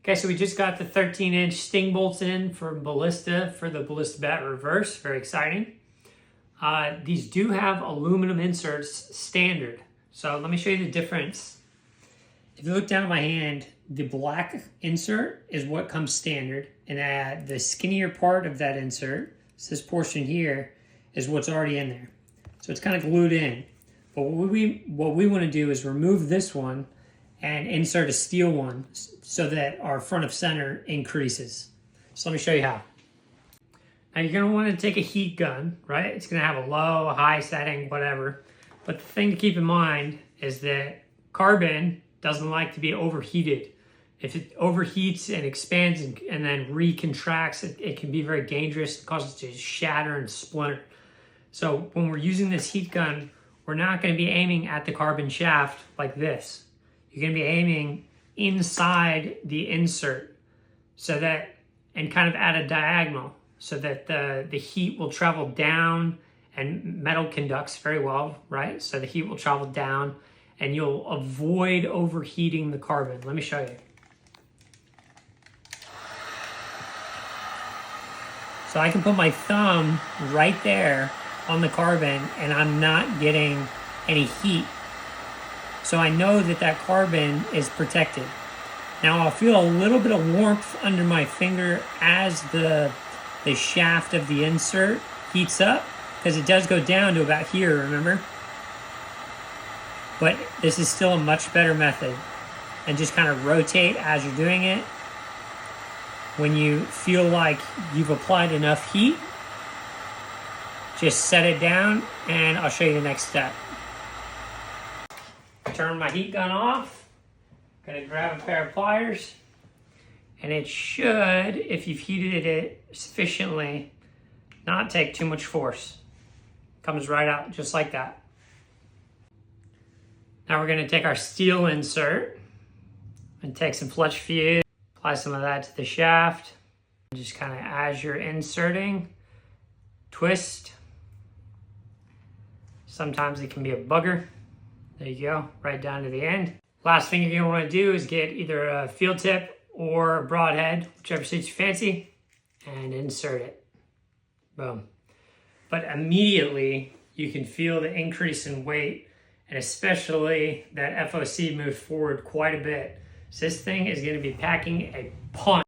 Okay, so we just got the 13-inch sting bolts in for Ballista for the Ballista Bat reverse. Very exciting. These do have aluminum inserts standard. So let me show you the difference. If you look down at my hand, the black insert is what comes standard, and the skinnier part of that insert, so this portion here, is what's already in there. So it's kind of glued in. But what we want to do is remove this one and insert a steel one so that our front of center increases. So let me show you how. Now you're going to want to take a heat gun, right? It's going to have a low, a high setting, whatever. But the thing to keep in mind is that carbon doesn't like to be overheated. If it overheats and expands and then recontracts, it can be very dangerous. It causes it to shatter and splinter. So when we're using this heat gun, we're not going to be aiming at the carbon shaft like this. You're going to be aiming inside the insert so that, and kind of at a diagonal, so that the heat will travel down, and metal conducts very well, right? So the heat will travel down and you'll avoid overheating the carbon. Let me show you. So I can put my thumb right there on the carbon and I'm not getting any heat. So I know that that carbon is protected. Now I'll feel a little bit of warmth under my finger as the shaft of the insert heats up, because it does go down to about here, remember? But this is still a much better method. And just kind of rotate as you're doing it. When you feel like you've applied enough heat, just set it down and I'll show you the next step. Turn my heat gun off. Gonna grab a pair of pliers, and it should, if you've heated it sufficiently, not take too much force. Comes right out just like that. Now we're gonna take our steel insert and take some fletch fuse, apply some of that to the shaft. Just kind of as you're inserting, twist. Sometimes it can be a bugger. There you go, right down to the end. Last thing you're gonna wanna do is get either a field tip or a broadhead, whichever suits your fancy, and insert it. Boom. But immediately you can feel the increase in weight, and especially that FOC moved forward quite a bit. So this thing is gonna be packing a punch.